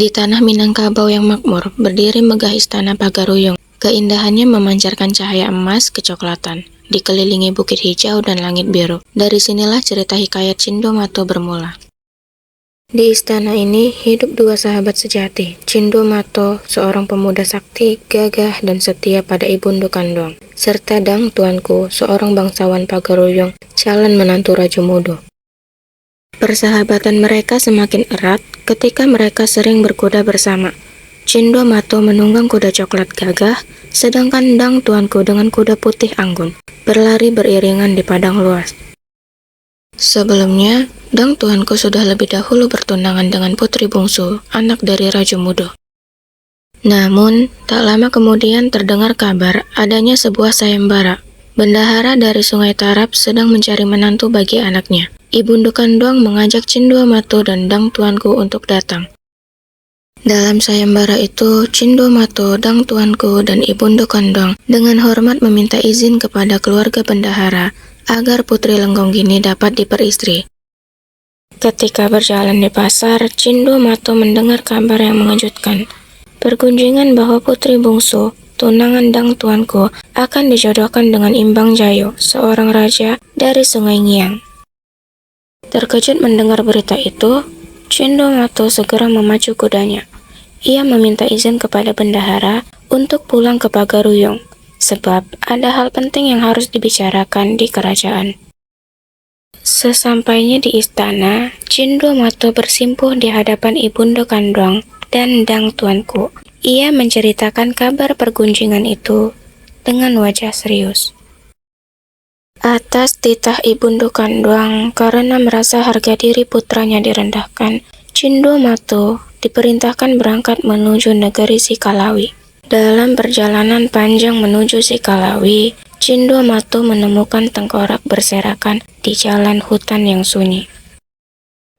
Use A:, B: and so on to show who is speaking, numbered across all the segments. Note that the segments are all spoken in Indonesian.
A: Di tanah Minangkabau yang makmur, berdiri megah istana Pagaruyung. Keindahannya memancarkan cahaya emas kecoklatan, dikelilingi bukit hijau dan langit biru. Dari sinilah cerita hikayat Cindo Mato bermula. Di istana ini hidup dua sahabat sejati. Cindo Mato, seorang pemuda sakti, gagah dan setia pada ibundu kandung, serta Dang Tuanku, seorang bangsawan Pagaruyung, calon menantu Raja Mudo. Persahabatan mereka semakin erat ketika mereka sering berkuda bersama. Cindo Mato menunggang kuda coklat gagah, sedangkan Dang Tuanku dengan kuda putih anggun, berlari beriringan di padang luas. Sebelumnya, Dang Tuanku sudah lebih dahulu bertunangan dengan putri bungsu, anak dari Raja Mudo. Namun, tak lama kemudian terdengar kabar adanya sebuah sayembara. Bendahara dari Sungai Tarap sedang mencari menantu bagi anaknya. Ibundu kandung mengajak Cindo Mato dan Dang Tuanku untuk datang. Dalam sayembara itu, Cindo Mato, Dang Tuanku, dan ibundu kandung dengan hormat meminta izin kepada keluarga bendahara agar Putri Lenggong-gini dapat diperistri. Ketika berjalan di pasar, Cindo Mato mendengar kabar yang mengejutkan. Pergunjingan bahwa putri bungsu, tunangan Dang Tuanku, akan dijodohkan dengan Imbang Jayo, seorang raja dari Sungai Ngiang. Terkejut mendengar berita itu, Cindo Mato segera memacu kudanya. Ia meminta izin kepada bendahara untuk pulang ke Pagaruyung, sebab ada hal penting yang harus dibicarakan di kerajaan. Sesampainya di istana, Cindo Mato bersimpuh di hadapan ibundu kandung dan Dang Tuanku. Ia menceritakan kabar pergunjingan itu dengan wajah serius. Atas titah ibundu kandung karena merasa harga diri putranya direndahkan, Cindo Mato diperintahkan berangkat menuju negeri Sikalawi. Dalam perjalanan panjang menuju Sikalawi, Cindo Mato menemukan tengkorak berserakan di jalan hutan yang sunyi.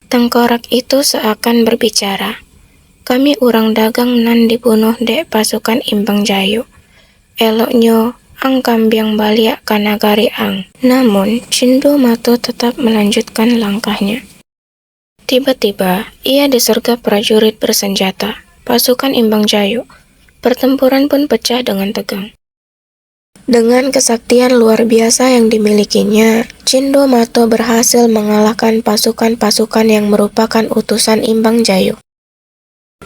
A: Tengkorak itu seakan berbicara, "Kami urang dagang nan dibunuh dek pasukan Imbang Jayo. Eloknyo ang kambiang baliak ka nagari ang." Namun, Cindo Mato tetap melanjutkan langkahnya. Tiba-tiba, ia disergap prajurit bersenjata, pasukan Imbang Jayo. Pertempuran pun pecah dengan tegang. Dengan kesaktian luar biasa yang dimilikinya, Cindo Mato berhasil mengalahkan pasukan-pasukan yang merupakan utusan Imbang Jayo.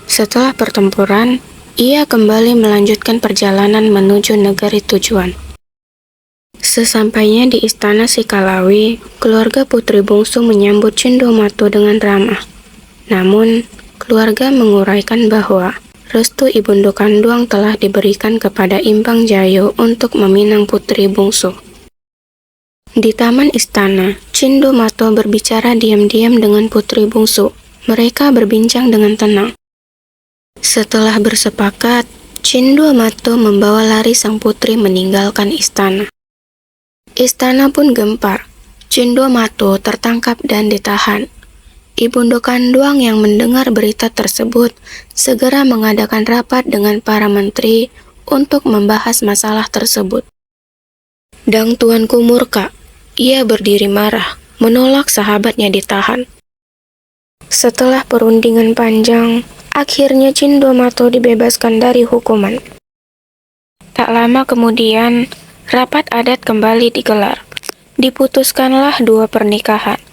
A: Setelah pertempuran, ia kembali melanjutkan perjalanan menuju negeri tujuan. Sesampainya di istana Sikalawi, keluarga putri bungsu menyambut Cindo Mato dengan ramah. Namun, keluarga menguraikan bahwa restu ibundu kandung telah diberikan kepada Imbang Jayo untuk meminang putri bungsu. Di taman istana, Cindo Mato berbicara diam-diam dengan putri bungsu. Mereka berbincang dengan tenang. Setelah bersepakat, Cindo Mato membawa lari sang putri meninggalkan istana. Istana pun gempar. Cindo Mato tertangkap dan ditahan. Ibundu kandung yang mendengar berita tersebut segera mengadakan rapat dengan para menteri untuk membahas masalah tersebut. Dang Tuanku murka. Ia berdiri marah, menolak sahabatnya ditahan. Setelah perundingan panjang, akhirnya Cindo Mato dibebaskan dari hukuman. Tak lama kemudian, rapat adat kembali digelar. Diputuskanlah dua pernikahan.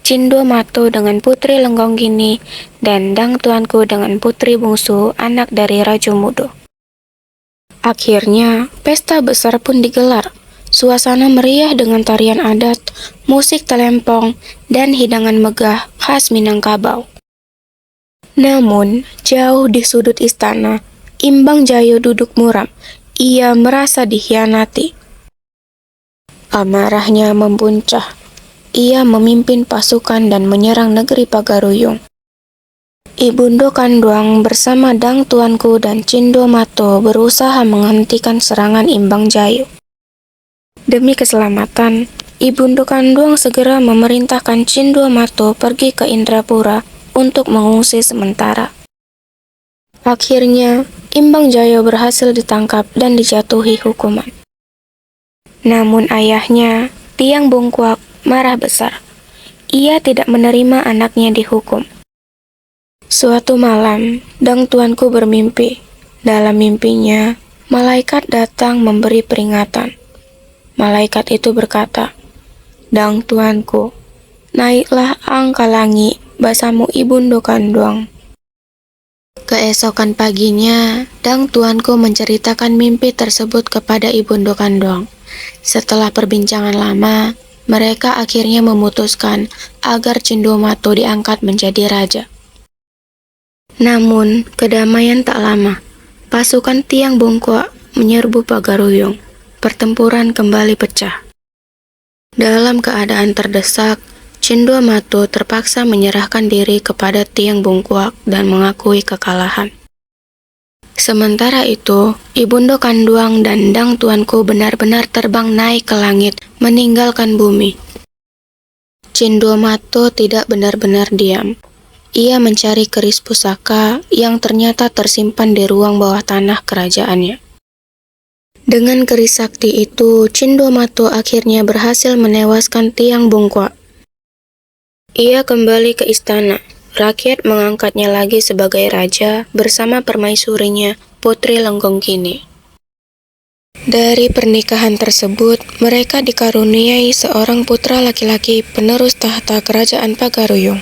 A: Cindo Mato dengan Putri Lenggong-gini dan Dang Tuanku dengan putri bungsu anak dari Raja Mudo. Akhirnya, pesta besar pun digelar. Suasana meriah dengan tarian adat, musik telempong, dan hidangan megah khas Minangkabau. Namun, jauh di sudut istana, Imbang Jayo duduk muram. Ia merasa dikhianati. Amarahnya membuncah. Ia memimpin pasukan dan menyerang negeri Pagaruyung. Ibundu kandung bersama Dang Tuanku dan Cindo Mato berusaha menghentikan serangan Imbang Jayo. Demi keselamatan, ibundu kandung segera memerintahkan Cindo Mato pergi ke Indrapura untuk mengungsi sementara. Akhirnya, Imbang Jayo berhasil ditangkap dan dijatuhi hukuman. Namun ayahnya, Tiang Bungkuak, marah besar. Ia tidak menerima anaknya dihukum. Suatu malam, Dang tuanku bermimpi. Dalam mimpinya, malaikat datang memberi peringatan. Malaikat itu berkata, "Dang tuanku, naiklah ang kalangi, basamu ibundo kandung." Keesokan paginya, Dang tuanku menceritakan mimpi tersebut kepada ibundo kandung. Setelah perbincangan lama, mereka akhirnya memutuskan agar Cindomato diangkat menjadi raja. Namun, kedamaian tak lama. Pasukan Tiang Bongkok menyerbu Pagaruyung. Pertempuran kembali pecah. Dalam keadaan terdesak, Cindomato terpaksa menyerahkan diri kepada Tiang Bongkok dan mengakui kekalahan. Sementara itu, Ibundo Kanduang dan Dang tuanku benar-benar terbang naik ke langit, meninggalkan bumi. Cindomato tidak benar-benar diam. Ia mencari keris pusaka yang ternyata tersimpan di ruang bawah tanah kerajaannya. Dengan keris sakti itu, Cindomato akhirnya berhasil menewaskan Tiang Bongkok. Ia kembali ke istana. Rakyat mengangkatnya lagi sebagai raja bersama permaisurinya, Putri Lenggongkini. Dari pernikahan tersebut, mereka dikaruniai seorang putra laki-laki penerus tahta kerajaan Pagaruyung.